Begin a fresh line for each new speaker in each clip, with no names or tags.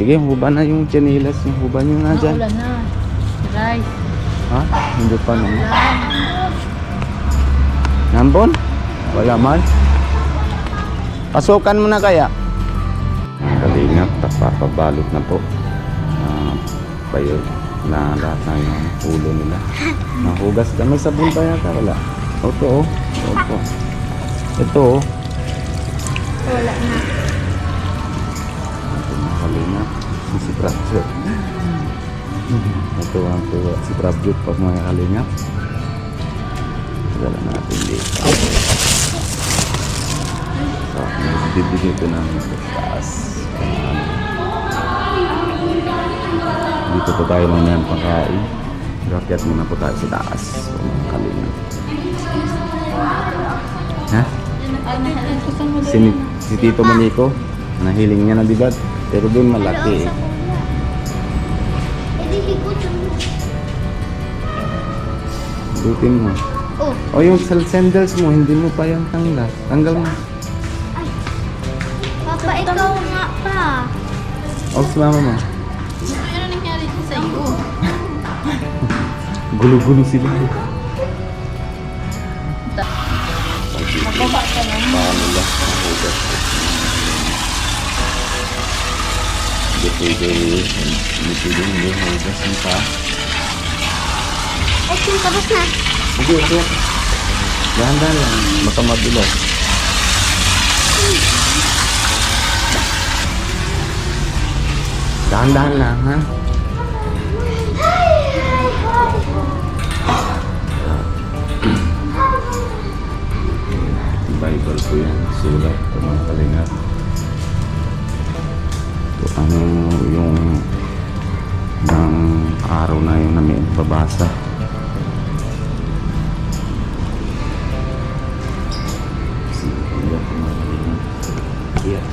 Sige, huba na yung tsinelas. Yung huba nyo na dyan.
Ulan na. Rice.
Ha? Hindi pa naman.
Ulan.
Nambon? Wala man. Pasukan mo na kaya? Kalingap, papabalot na po. Bayo na lahat na yung ulo nila. Nahugas ka. May sabon pa yata? Wala. Ito oh. Ito. Ito oh.
Wala na.
Ito mga kalingap. Si Prabjot. Ito ang tuwa. Si Prabjot pag mga kalingap. Dala natin dito. So, bibigyan ko ng taas. Dito po tayo muna ng pangkain. Rakyat muna po tayo sa taas. So, mga kalingap. Ha? Si Tito Manico, nahiling niya na diba? Pero doon malaki eh. Dutin mo.
Oh.
O yung sandals mo, hindi mo pa yung tanggal. Tanggal mo.
Papa, ikaw nga pa.
O, sumama mo.
Ano nangyari sa iyo?
Gulo-gulo sila.
Mababa ka na.
Paano ba? Mahugas. Hindi pwede. Hindi pwede hindi mahugas yung pa.
Okay, tapos na.
Okay, okay. Dahan-dahan lang. Baka madulas. Dahan-dahan lang, ha? Bible po yan. Sulat sa mga kalingap. Ito ano yung ng araw na yun namin babasa. Yeah.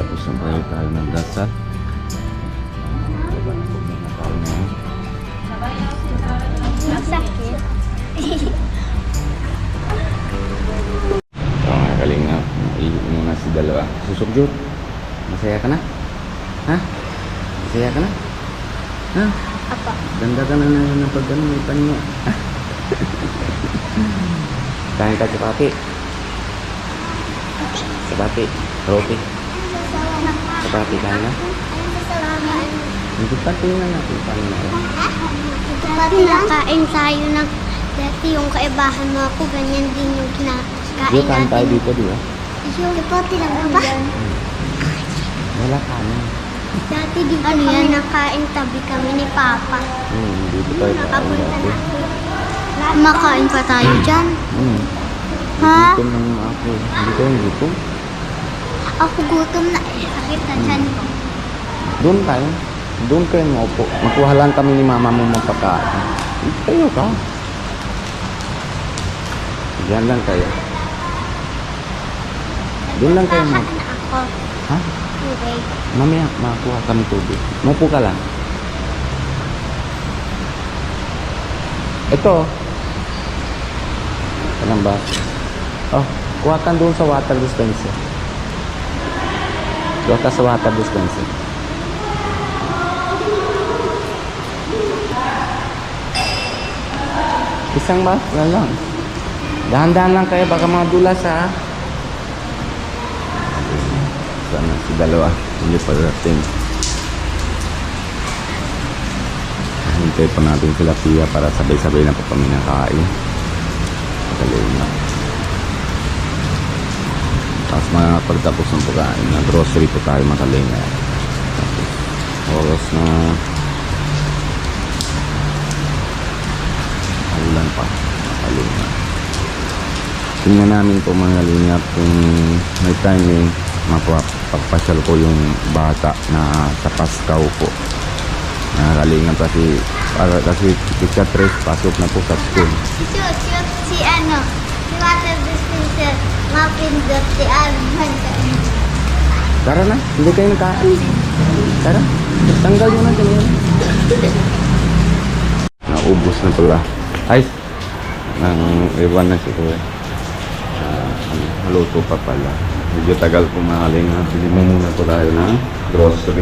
Tapos naman tayo ng dasal.
Masakit.
So mga kalingap, naiinom muna si dalawa. Susugjot, masaya ka na? Ha? Masaya ka na? Ha?
Apa.
Ganda ka na ng pag-ano, may panyo. Kain ka chapati. Chapati. Roti. Chapati kain na? Hindi pa tingnan natin paano na rin.
Pinakain tayo ng dati yung kaibahan mo ako, ganyan din yung kinakain
Yung kain tayo dito, di ba?
Yung dati lang ba?
Wala ka na.
Dati di ba yan, nakain tabi kami ni Papa.
Dito tayo kain dati.
Makain pa tayo dyan. Ha?
Gutom naman ako. Hindi ko yung gutom.
Ako gutom na eh. Sakit na dyan ko.
Doon tayo. Doon kayo maupo. Makuha lang kami ni mama mo magpakain. Tayo ka. Diyan lang kayo. Doon lang kayo mag...
Kakain ako.
Ha?
Okay.
Mamaya, makakuha kami tubig. Maupo ka lang. Ito. Anong ba? Oh, kuha ka doon sa water dispenser. Kuha ka sa water dispenser. Isang ba? Wala lang. Dahan-dahan lang kayo, baka mga dulas ha. Sana si dalawa. Hindi pa dating. Hintay pa natin sila Pia para sabay-sabay na po kami nakain. Pagaling na. Tapos pagtapos ng pagkain na grocery po tayo makaling na. Tapos oras na ulan pa makaling na. tingnan namin po mga kalingap kung may timing mapapagpasyal ko yung bata na sa Paskaw po. Mga kalingap kasi pizza 3 pasok na po sa school.
Si ano, si water dispenser, mapindot si Alman.
Tara na, hindi kayo nakain. Tara, tanggal nyo na dyan. Naubos na pala. Ay, nang iwan na si Kuya. Haluto pa pala. Medyo tagal pumahaling. Pili mo muna po tayo ng grocery.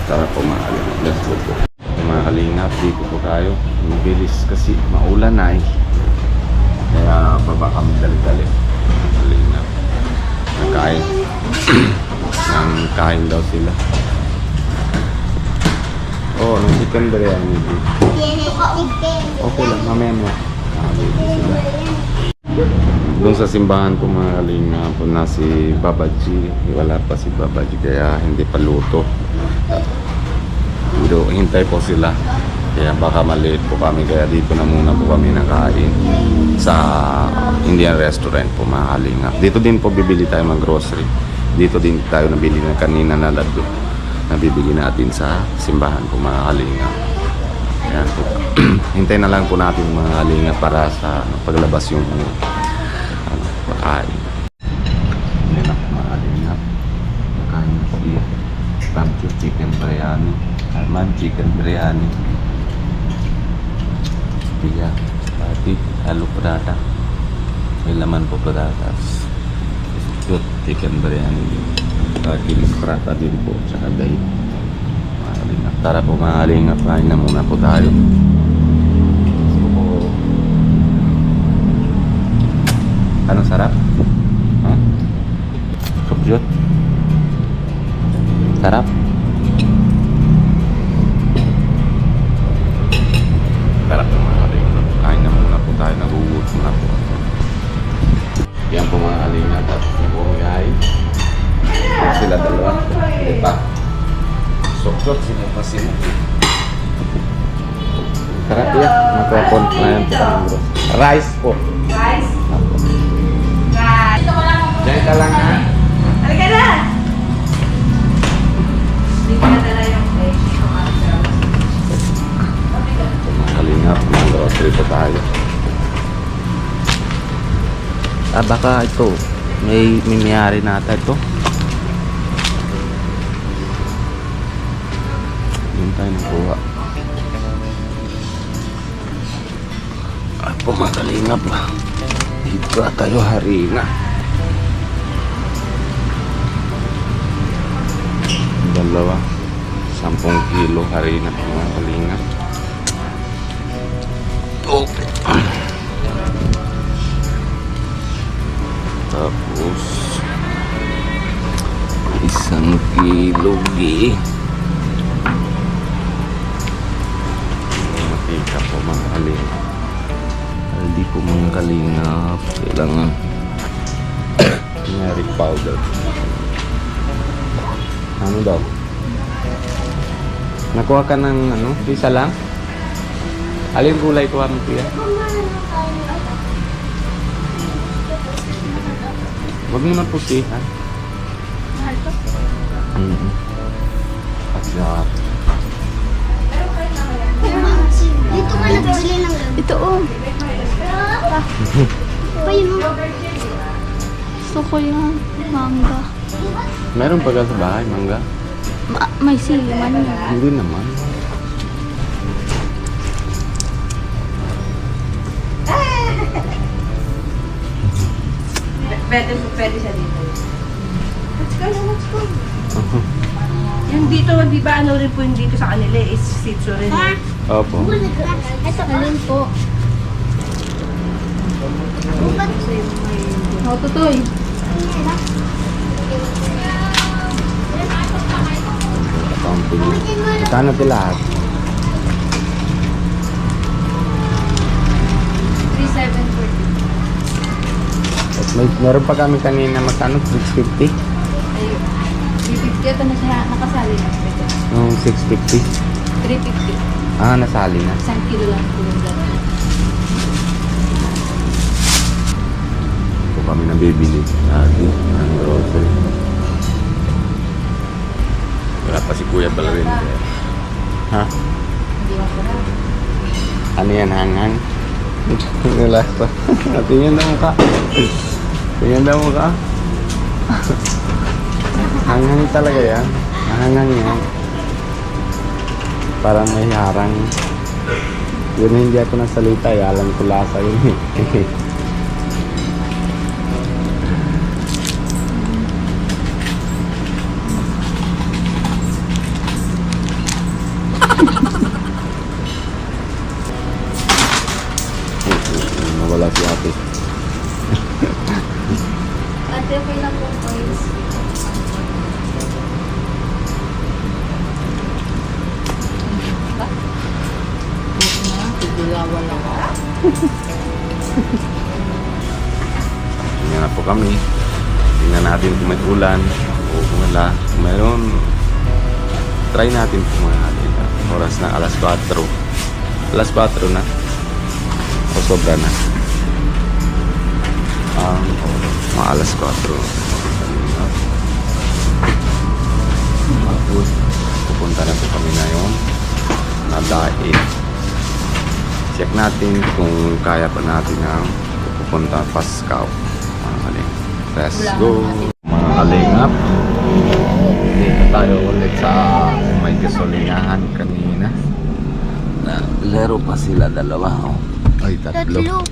Tara pumahaling. Let's go po. Pumahaling na. Dito po tayo. Mabilis kasi maulan na eh. Kaya baba kami dali-dali. Pumahaling na. Nakain. Nang kain daw sila. Oh, nang chicken biryani. Okay lang, mamaya mo. Doon sa simbahan ko mga kalinga po na si Babaji. Wala pa si Babaji kaya hindi pa luto. Pero hintay po sila. Kaya baka maliit po kami kaya dito na muna po kami nakain sa Indian restaurant po mga kalinga. Dito din po bibili tayo ng grocery. Dito din tayo nabili na kanina na lado. Nabibili natin sa simbahan po mga kalinga. Ayan po. Hintay na lang po natin mga kalinga para sa paglabas yung pagkain. Hindi na po mga kalinga. Pagkain na po iya. Barbecue chicken biryani. Alman chicken biryani. Piya. Pati. Halo prata. May laman po pratatas. Good chicken biryani. Kinis prata din po. Tsaka dahi. Tara po mga kalinga, kain na muna po tayo. So, ano sarap? Ha? Subjot? Sarap? Sarap po mga kalinga. Kain na muna po tayo, nagugutom na po. Yan po mga kalinga, tapos na po kain. Sila dalawa. Hindi pa. Sokot sila pa sila. Sarap ya. Magkakon na yan po kami bro. Rice po.
Guys. Guys. Ito ko lang.
Diyan ka lang ha.
Halika na. Hindi ka na dala yung plate.
Mga kalingap, mga grocery po tayo. Baka ito. May mayari nata ito. Yun tayo nakuha. Ay po mga kalingap. Dito tayo harina. Dalawa. 10 kilo harina po mga kalingap. Okay. Tapos 1 kilo gi. Matika po mga kalingap. Hindi po mga kalingap. Kailangan turmeric powder. Ano daw? Nakuha ka ng ano? Isa lang? Alin gulay kuha mo kuya? Huwag mo na puti ha? At
Dito ka nagbili ng gabi.
Ito oh.
Pa yun mo.
Gusto ko yung mangga.
meron pa ka sa bahay, mangga?
May siliman na.
Hindi naman.
Pwede siya dito. Let's go. Yung dito, di ba ano rin po yung dito sa kanila is sitso rin eh.
Opo.
Ito alin po.
Oh, tutoy.
Accounting. Kano ito lahat?
3,740.
At meron pa kami kanina magkano? 650?
Ayun. 350 ito na siya nakasali na.
Nung 650?
350.
Ah, nasali na.
1 kilo lang po yung dati.
kami nabibili. Lagi, ang grocery. Wala pa si Kuya Balwin. Ha?
Hindi mo ko na.
Ano yan, hanghang? Wala pa. Tingnan daw ka. Tingnan daw ka. Hanghang talaga yan. Hanghang yan. Parang may harang. Yun na hindi ako nasalita. Alam ko lasa yun. Nawala si ate.
Ate, okay lang po, boys. Tigulawan lang ako.
Tingnan na po kami. Tingnan natin kung may ulan o kung wala. Kung meron, try natin kung mga natin. Oras na alas 4. Alas 4 na. O sobra na. Mga alas 4. Tapos, pupunta na po kami ngayon. Nadaig. Check natin kung kaya pa natin ang pupunta Pascaw. Mga kaling. Let's go! Mga kalingap. Dito tayo ulit sa may gasolinahan kanina. Laro pa sila dalawa. Oh. Ay, tatlo.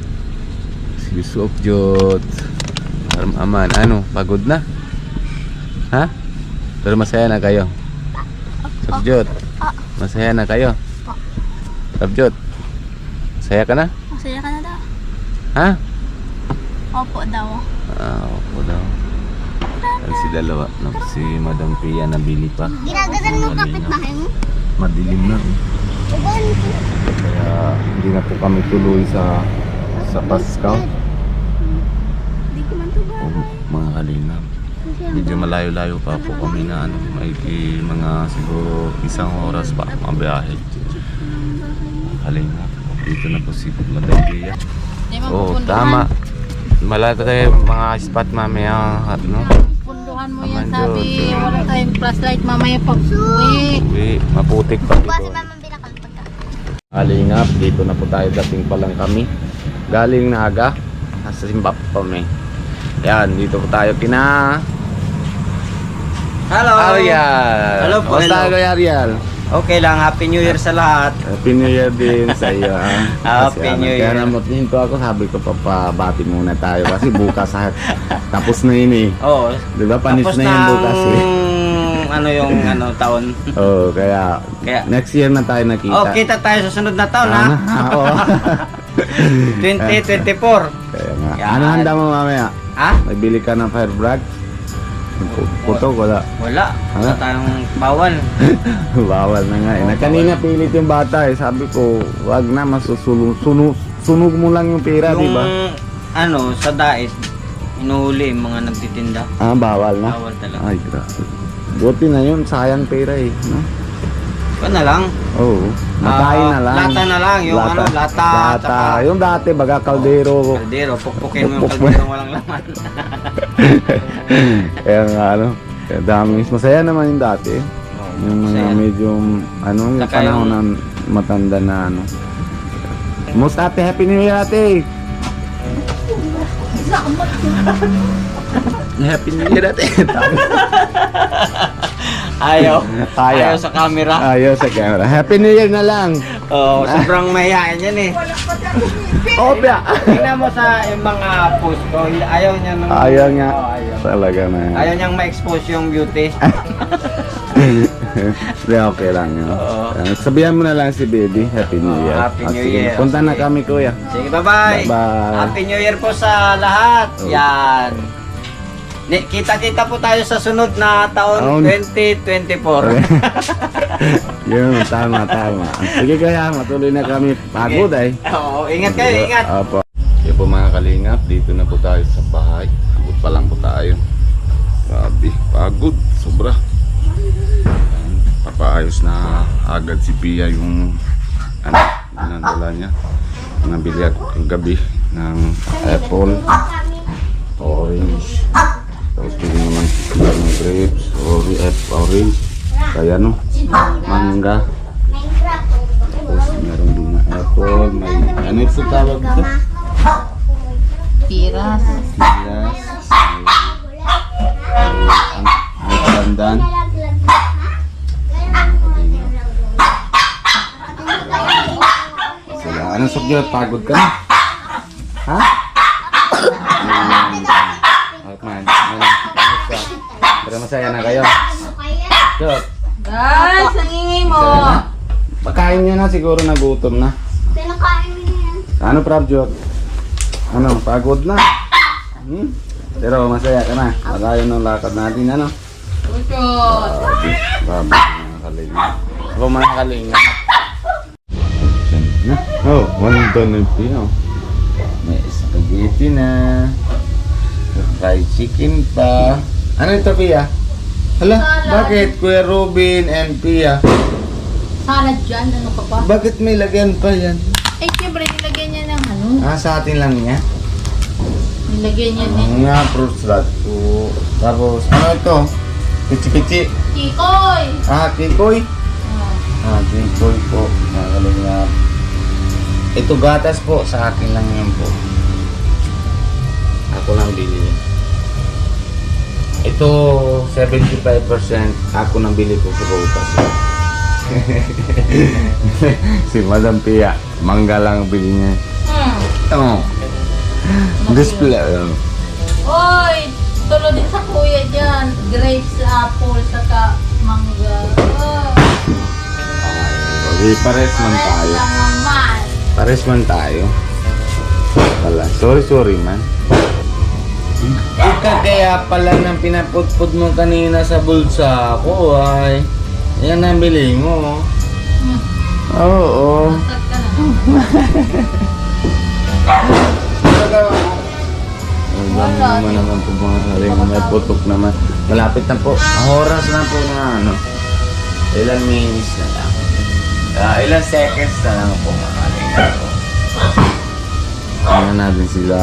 Si Yusuf Jot. Aman, ano? Pagod na? Ha? Pero masaya na kayo? Yusuf Jot. Masaya na kayo? Yusuf Jot. Masaya ka na?
Masaya ka na daw.
Ha?
Opo daw.
Opo daw. Ay, si dalawa. No, si Madam Pia nabili pa.
Ginagasan mo kapitbahay mo?
Madilim na. Kaya hindi na po kami tuloy sa Pascaw.
Hindi ko man tuga.
Mga kalingap. Medyo malayo-layo pa po kami na ano, may mga siguro 1 oras pa mga biyahe. Kalingap. Dito na po si Madam Pia. Oo, tama. Malata tayo mga spot mamaya. No?
Punduhan mo
Aman
yan, sabi.
doon.
Wala tayong flashlight mamaya pag uwi.
Uy, maputik pa
Kasi
dito.
mama bilakal pagka.
Kalingap, dito na po tayo, dating pa lang kami. Galing na aga, nasa simba pa kami. Yan, dito po tayo kina
Hello!
Ariel.
Hello po,
Kamusta
hello.
kayo, Ariel?
Okay lang, Happy New Year sa lahat.
Happy New Year din sa iyo.
Happy New Year.
Kaya naman hinto ako, sabi ko papabati muna tayo kasi bukas tapos na yun eh.
Oo.
Di ba panis
Tapos
na yun bukas eh.
ano yung taon.
Oo, kaya next year na tayo nakita.
Oh, kita tayo sa sunod na taon, ha?
Oo.
2024.
Kaya nga.
Yan.
Ano handa mo mamaya?
Ha?
Nagbili ka ng fire brag? Puto, wala.
Wala. Wala
Ha?
tayong bawal.
Bawal na nga eh. Na kanina pilit yung bata eh. Sabi ko, wag na, sunog mo lang yung pera, di ba?
Yung sa dais, inuhuli yung mga nagtitinda.
Ah, bawal na?
Bawal talaga.
Ay, grabe. Buti na yun, sayang pera eh. No?
Ito na lang.
Oo. Makain na lang.
Lata na lang. Yung lata. tsaka
Yung dati, baga kaldero.
Kaldero. Pukpukin mo yung
Pukpuk.
kaldero walang laman.
Kaya nga, kaya dami. Masaya naman yung dati. Yung mga
masaya.
medyo, yung
Saka
panahon
yung-
na matanda na Most ate, Happy New Year ate! Happy New Year ate!
Ayaw.
Ayaw.
Ayaw sa camera.
Ayaw sa camera. Happy New Year na lang!
Oo, sobrang mahihain yan eh.
Opya!
Tingnan mo sa yung mga post ko, ayaw niya nang...
Ayaw nga.
Oo, ayaw.
Talaga na.
Ayaw niyang ma-expose yung beauty.
Hindi, okay lang yun.
Oo.
Sabihan mo na lang si baby. Happy New
Oo,
Year.
Happy New
Sige,
Year.
punta na
Sige.
kami kuya.
Sige, bye-bye.
Bye-bye.
Happy New Year po sa lahat.
Oo.
Yan. Kita-kita po tayo sa sunod na taon
Taon.
2024.
Yun, tama. Sige kaya, matuloy na kami. Pagod ay.
Oo, ingat kayo, ingat.
Opo. Kaya po mga kalingap, dito na po tayo sa bahay. Abot pa lang po tayo. Grabe, pagod. Sobra. Ayan, papaayos na agad si Pia yung ginandala niya. Nabili at yung gabi ng apple. orange. Tapos bili naman sila ng grapes, orange. Kaya no, mangga. Tapos meron din na apple, may ano ito tawag dito?
Piras.
Yes. May pandan. Sila, anong sugyot? Pagod ka na? Ha? Man, pero masaya na kayo. Jot,
Guys, nangingi mo.
masaya na? Pagkain nyo na, siguro nagutom na.
Pinakain mo na yan.
Ano, Prab Jot? Ano, pagod na? Pero masaya ka na. Pagkain ng lakad natin, ano?
Utot.
Bago, mga kalinga. Ako mga kalinga. Oh, one done na pino. May spaghetti na. Fried chicken pa. Ano ito, Pia? Hala, bakit? Kuya Robin and Pia.
Salad dyan, ano ka pa?
Bakit may lagyan pa yan?
Eh, siyempre, nilagyan niya ng ano?
Ah, sa atin lang niya?
Nilagyan niya ng
Ang nga, fruit salad po. Tapos, ano ito? Pichi-pichi.
Kikoy.
Ah, kikoy.
Oh.
Ah, kikoy po. Magaling nga. Ito gatas po, sa akin lang yan po. Ako lang bili niya. Ito, 75% ako nang bili ko sa gatas. Si Madam Pia, mangga lang bili niya. Oh. Display.
Oy, tulo din sa kuya dyan. Grapes, apple, saka mangga. Oh.
Okay, pares man
Pares
tayo.
lang naman.
Pares man tayo. Pala. Sorry man. Ika kaya pala nang pinaputput mo kanina sa bulsa ko ay. Yan ang bili mo. Oo.
Masag ka na naman.
Ang dami naman po mga saling may putok naman. Malapit na po. Oras na po na ano. Ilan minutes na lang. Ilan seconds na lang po mga saling. Ano natin sila